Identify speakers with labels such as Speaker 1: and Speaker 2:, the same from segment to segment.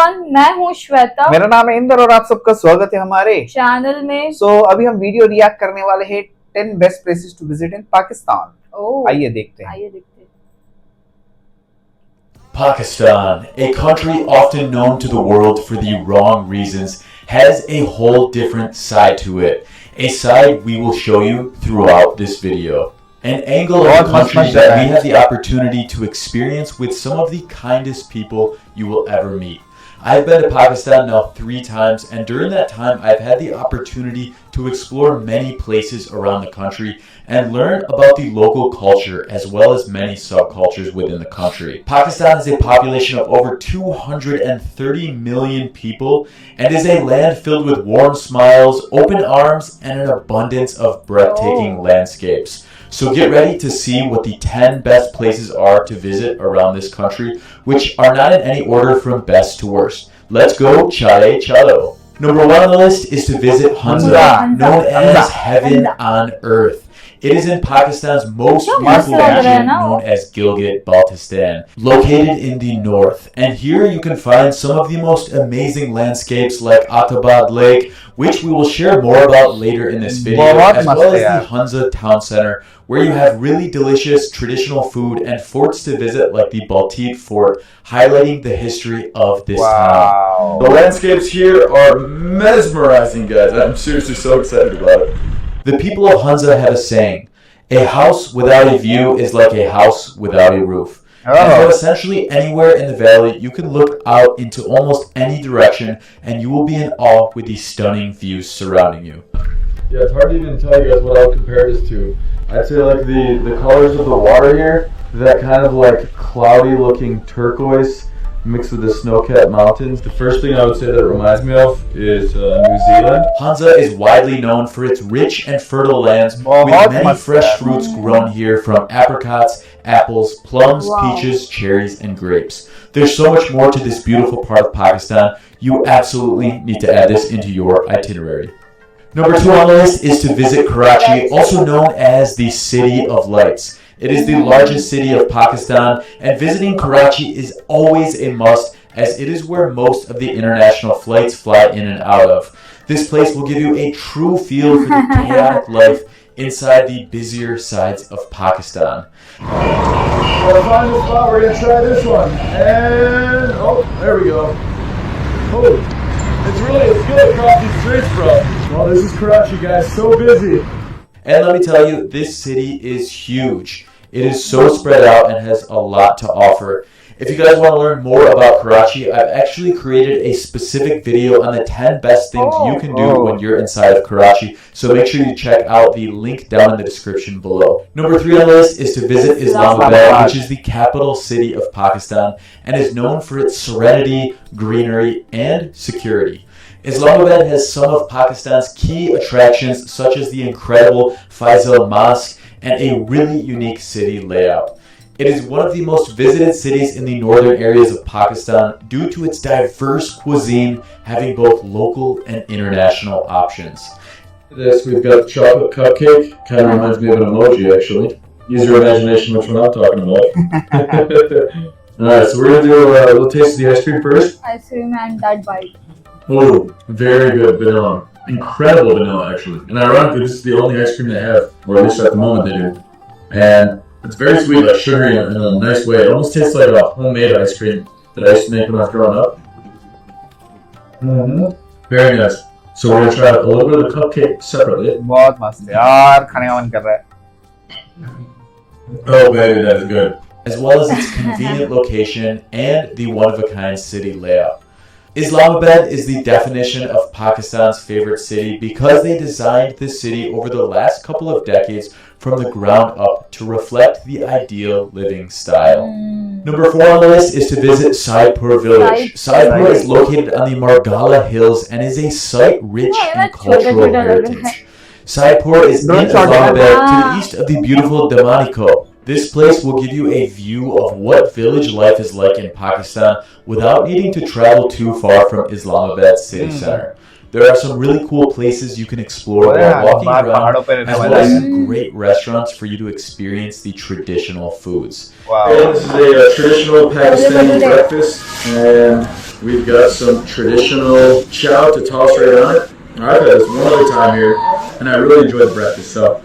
Speaker 1: Everyone, मैं हूँ श्वेता।
Speaker 2: मेरा नाम है इंदर और आप सबका स्वागत है हमारे
Speaker 1: चैनल में।
Speaker 2: अभी हम वीडियो रिएक्ट करने वाले हैं 10 best places to visit in Pakistan. आइए देखते हैं।
Speaker 3: Pakistan, a country often known to the world for the wrong reasons, has a whole different side to it. A side we will show you throughout this video. An angle of the country that we have the opportunity to experience with some of the kindest people you will ever meet. I've been to Pakistan now 3 times, and during that time I've had the opportunity to explore many places around the country and learn about the local culture as well as many subcultures within the country. Pakistan has a population of over 230 million people and is a land filled with warm smiles, open arms, and an abundance of breathtaking landscapes. So get ready to see what the 10 best places are to visit around this country, which are not in any order from best to worst. Let's go, chale chalo. Number 1 on the list is to visit Hunza, known as heaven on earth. It is in Pakistan's most beautiful region known as Gilgit-Baltistan, located in the north. And here you can find some of the most amazing landscapes like Attabad Lake, which we will share more about later in this video, as well as the Hunza Town Center, where you have really delicious traditional food and forts to visit like the Baltit Fort, highlighting the history of this town. The landscapes here are mesmerizing, guys. I'm seriously so excited about it. The people of Hunza have a saying, a house without a view is like a house without a roof. And from essentially anywhere in the valley, you can look out into almost any direction and you will be in awe with the stunning views surrounding you. Yeah, it's hard to even tell you guys what I would compare this to. I'd say like the colors of the water here, that kind of like cloudy looking turquoise mixed with the snow-capped mountains. The first thing I would say that it reminds me of is New Zealand. Hunza is widely known for its rich and fertile lands with many fresh fruits grown here, from apricots, apples, plums, peaches, cherries, and grapes. There's so much more to this beautiful part of Pakistan. You absolutely need to add this into your itinerary. Number 2 on the list is to visit Karachi, also known as the City of Lights. It is the largest city of Pakistan, and visiting Karachi is always a must, as it is where most of the international flights fly in and out of. This place will give you a true feel for the chaotic life inside the busier sides of Pakistan. We're gonna find the spot. We're gonna try this one, and oh, there we go. Oh, it's good across these streets, bro. Well, this is Karachi, guys. So busy. And let me tell you, this city is huge. It is so spread out and has a lot to offer. If you guys want to learn more about Karachi, I've actually created a specific video on the 10 best things you can do when you're inside of Karachi, so make sure you check out the link down in the description below. Number 3 on the list is to visit Islamabad, which is the capital city of Pakistan and is known for its serenity, greenery, and security. Islamabad has some of Pakistan's key attractions, such as the incredible Faisal Mosque and a really unique city layout. It is one of the most visited cities in the northern areas of Pakistan due to its diverse cuisine, having both local and international options. This, we've got chocolate cupcake. Kind of reminds me of an emoji, actually. Use your imagination which one I'm talking about. Alright, so we're going to do a little taste of the ice cream first.
Speaker 1: Ice cream and that bite.
Speaker 3: Oh, very good vanilla. Incredible vanilla, actually. And ironically, this is the only ice cream they have, or at least at the moment they do. And it's very sweet, like sugary in a nice way. It almost tastes like a homemade ice cream that I used to make when I was growing up. Very nice. So we're going to try a little bit of the cupcake separately.
Speaker 2: बहुत मस्त यार, खाने का मन कर रहा है.
Speaker 3: Oh baby, that is good. As well as its convenient location and the one-of-a-kind city layout. Islamabad is the definition of Pakistan's favorite city because they designed this city over the last couple of decades from the ground up to reflect the ideal living style. Number 4 on the list is to visit Saidpur village. Saidpur is located on the Margala Hills and is a site rich in cultural heritage. Saidpur is in Islamabad to the east of the beautiful Damaniko. This place will give you a view of what village life is like in Pakistan without needing to travel too far from Islamabad city center. There are some really cool places you can explore while walking around, as well as some great restaurants for you to experience the traditional foods.
Speaker 2: Wow.
Speaker 3: And this is a traditional Pakistani breakfast, and We've got some traditional chow to toss right on it. I've had this one other time here, and I really enjoyed the breakfast. So,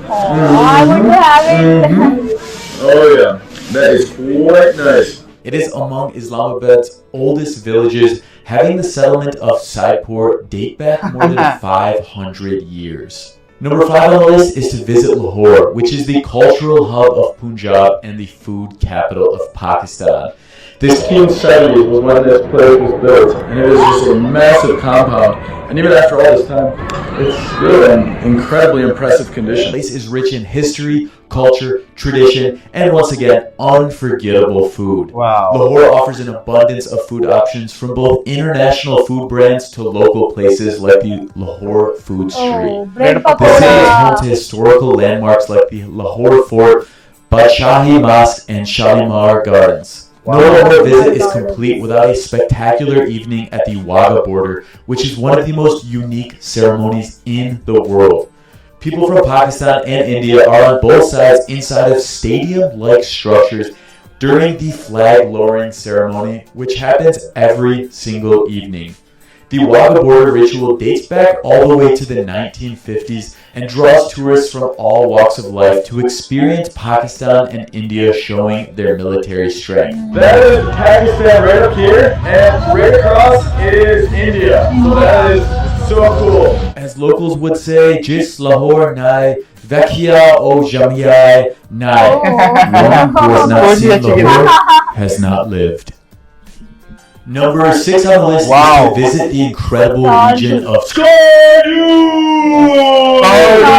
Speaker 1: I want to have it.
Speaker 3: oh yeah, that is quite nice. It is among Islamabad's oldest villages, having the settlement of Saidpur date back more than 500 years. Number 5 on the list is to visit Lahore, which is the cultural hub of Punjab and the food capital of Pakistan. This 1870 was when this place was built, and it was just a massive compound. And even after all this time, it's still in incredibly impressive condition. The place is rich in history, culture, tradition, and once again, unforgettable food.
Speaker 2: Wow.
Speaker 3: Lahore offers an abundance of food options from both international food brands to local places like the Lahore Food Street.
Speaker 1: Oh, bread
Speaker 3: The city is home
Speaker 1: pakora.
Speaker 3: to historical landmarks like the Lahore Fort, Badshahi Mosque, and Shalimar Gardens. No Lahore visit is complete without a spectacular evening at the Wagah border, which is one of the most unique ceremonies in the world. People from Pakistan and India are on both sides inside of stadium-like structures during the flag lowering ceremony, which happens every single evening. The Wagah border ritual dates back all the way to the 1950s and draws tourists from all walks of life to experience Pakistan and India showing their military strength. That is Pakistan right up here, and right across is India. So that is so cool. As locals would say, Jis Lahore Nai, Vekia O Jamia Nai. One who has not seen Lahore has not lived. Number 6 on the list is to visit the incredible region of Skardu.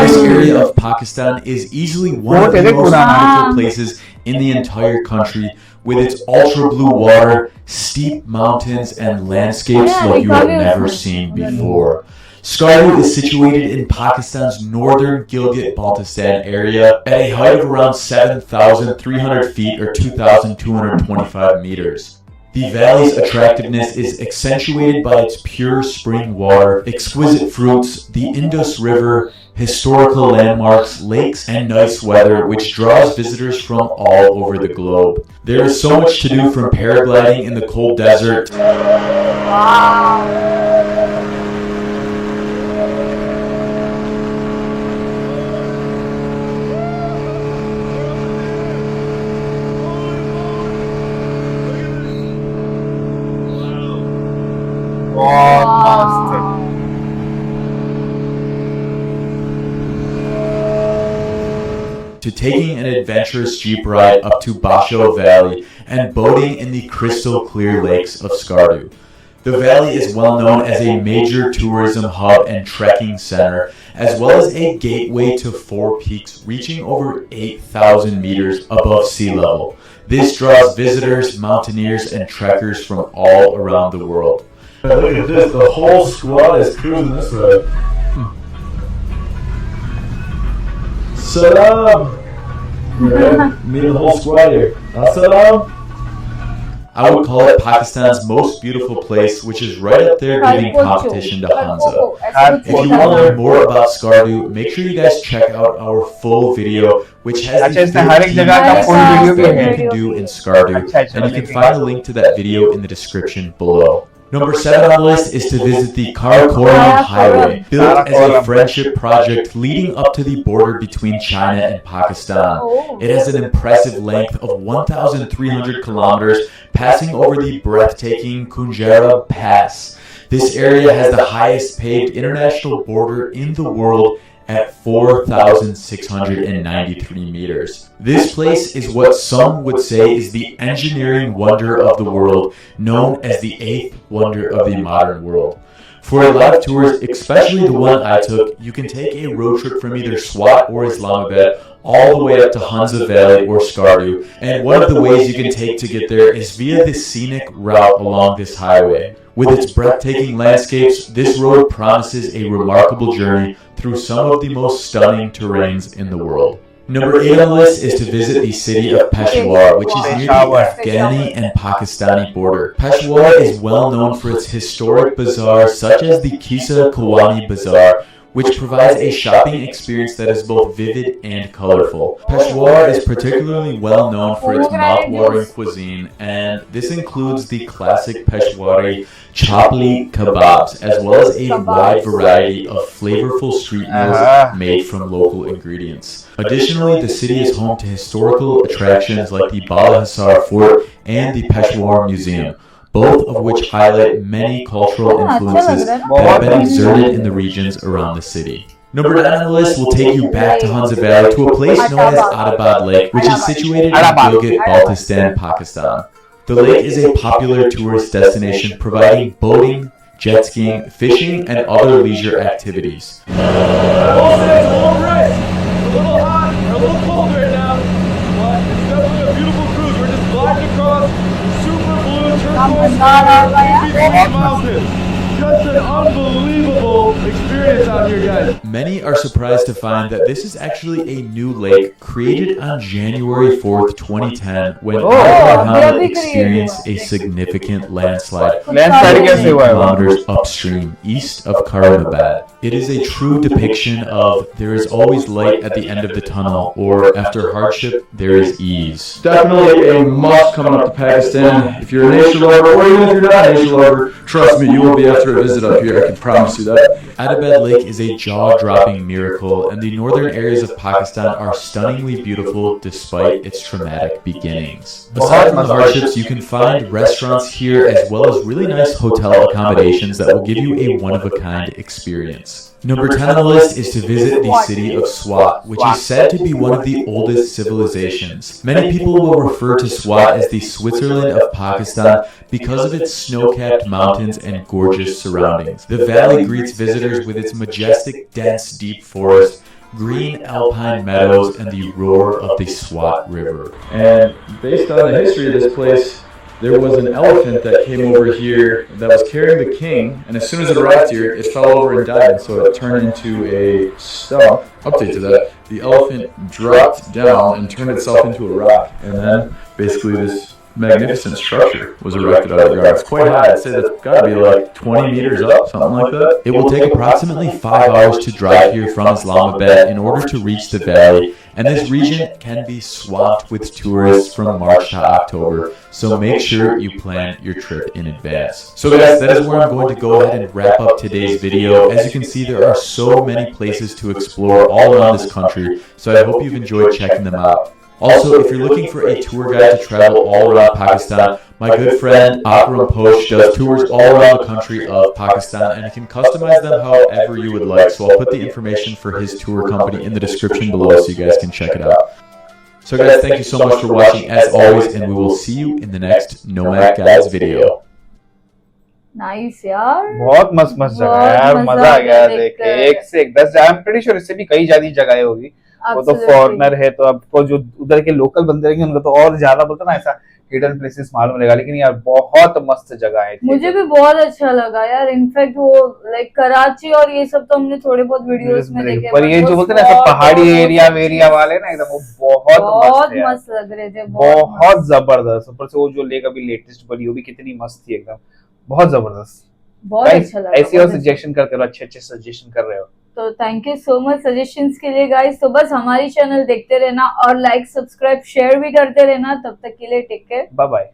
Speaker 3: This area of Pakistan is easily one of the most beautiful places in the entire country, with its ultra blue water, steep mountains, and landscapes like you have never seen before. Skardu is situated in Pakistan's northern Gilgit-Baltistan area at a height of around 7,300 feet or 2,225 meters. The valley's attractiveness is accentuated by its pure spring water, exquisite fruits, the Indus River, historical landmarks, lakes, and nice weather, which draws visitors from all over the globe. There is so much to do, from paragliding in the cold desert. To taking an adventurous jeep ride up to Peshawar Valley and boating in the crystal clear lakes of Skardu. The valley is well known as a major tourism hub and trekking center, as well as a gateway to 4 peaks reaching over 8,000 meters above sea level. This draws visitors, mountaineers, and trekkers from all around the world. Look at this, the whole squad is cruising this way. Salam! Meeting the whole squad here. Salam! I would call it Pakistan's most beautiful place, which is right up there giving competition to Hunza. If you want to learn more about Skardu, make sure you guys check out our full video, which has the 15 things that you can do in Skardu, and you can find a link to that video in the description below. Number 7 on the list is to visit the Karakoram Highway, built as a friendship project leading up to the border between China and Pakistan. It has an impressive length of 1,300 kilometers, passing over the breathtaking Kunjara Pass. This area has the highest paved international border in the world at 4,693 meters. This place is what some would say is the engineering wonder of the world, known as the 8th wonder of the modern world. For a lot of tours, especially the one I took, you can take a road trip from either Swat or Islamabad all the way up to Hunza Valley or Skardu, and one of the ways you can take to get there is via the scenic route along this highway. With its breathtaking landscapes, this road promises a remarkable journey through some of the most stunning terrains in the world. Number 8 on the list is to visit the city of Peshawar, which is near the Afghani and Pakistani border. Peshawar is well known for its historic bazaars such as the Kisa Kawani Bazaar, which provides a shopping experience that is both vivid and colorful. Peshawar is particularly well known for its mouth-watering cuisine, and this includes the classic Peshawari chapli kebabs, as well as a wide variety of flavorful street meals made from local ingredients. Additionally, the city is home to historical attractions like the Bala Hisar Fort and the Peshawar Museum, both of which highlight many cultural influences that have been exerted in the regions around the city. Number 9 on the list will take you back to Hunza Valley to a place known as Attabad Lake, which is situated in Gilgit-Baltistan, Pakistan. The lake is a popular tourist destination providing boating, jet skiing, fishing, and other leisure activities.
Speaker 4: A little hot, we're a little cold right now, but it's definitely a beautiful cruise. We're just gliding across super blue turquoise mountains. Just an unbelievable experience out here, guys.
Speaker 3: Many are surprised to find that this is actually a new lake created on January 4th, 2010, when Karakoram experienced a significant landslide 15 kilometers upstream east of Islamabad. It is a true depiction of there is always light at the end of the tunnel, or after hardship, there is ease.
Speaker 4: Definitely a must coming up to Pakistan. If you're a nature lover, or even if you're not a nature lover, trust me, you will be after a visit up here, I can promise you that.
Speaker 3: Attabad Lake is a jaw-dropping miracle, and the northern areas of Pakistan are stunningly beautiful despite its traumatic beginnings. Aside from the hardships, you can find restaurants here as well as really nice hotel accommodations that will give you a one-of-a-kind experience. Number 10 on the list is to visit the city of Swat, which is said to be one of the oldest civilizations. Many people will refer to Swat as the Switzerland of Pakistan because of its snow-capped mountains and gorgeous surroundings. The valley greets visitors with its majestic, dense, deep forest, green alpine meadows, and the roar of the Swat River.
Speaker 4: And based on the history of this place, there was an elephant that came over here that was carrying the king, and as soon as it arrived here, it fell over and died, and so it turned into a stump. Update to that, the elephant dropped down and turned itself into a rock, and then basically this magnificent structure was erected out of the ground. It's quite high. I'd say that's got to be like 20 meters up, something like that.
Speaker 3: It will take approximately 5 hours to drive here from Islamabad in order to reach the valley, and this region can be swamped with tourists from March to October, so make sure you plan your trip in advance. So guys, that is where I'm going to go ahead and wrap up today's video. As you can see, there are so many places to explore all around this country, so I hope you've enjoyed checking them out. Also, if you're looking for a tour guide to travel all around Pakistan, my good friend Akram Posh does tours all around the country of Pakistan, and you can customize them however you would like. So I'll put the information for his tour company in the description below so you guys can check it out. So guys, thank you so much for watching as always, and we will see you in the next Nomad Guides video.
Speaker 1: Nice यार,
Speaker 2: बहुत मस्त जगह है यार, मजा आ गया देख के, एक से एक 10। आई एम प्रीटी श्योर इससे भी कई ज्यादा जगहें होगी। वो तो फॉरेनर है, तो आपको जो उधर के लोकल बंदे रहेंगे उनको तो और ज्यादा बोलते ना ऐसा हिडन प्लेसेस मालूम रहेगा, लेकिन यार बहुत मस्त जगह है।
Speaker 1: मुझे भी बहुत अच्छा लगा यार। इनफैक्ट वो लाइक कराची और ये सब तो हमने थोड़े बहुत वीडियोस में देखे,
Speaker 2: पर ये जो बोलते हैं ना सब पहाड़ी एरिया वाले ना एकदम वो बहुत
Speaker 1: मस्त लग रहे थे,
Speaker 2: बहुत जबरदस्त। ऊपर से वो जो लेक अभी लेटेस्ट बनी वो भी कितनी मस्त थी, एकदम बहुत जबरदस्त,
Speaker 1: बहुत अच्छा लगा।
Speaker 2: ऐसे और सजेशन करते रहो, अच्छे सजेशन कर रहे हो,
Speaker 1: तो thank you so much suggestions के लिए गाइस। तो बस हमारी चैनल देखते रहना और लाइक सब्सक्राइब शेयर भी करते रहना। तब तक के लिए टेक केयर,
Speaker 2: बाय बाय।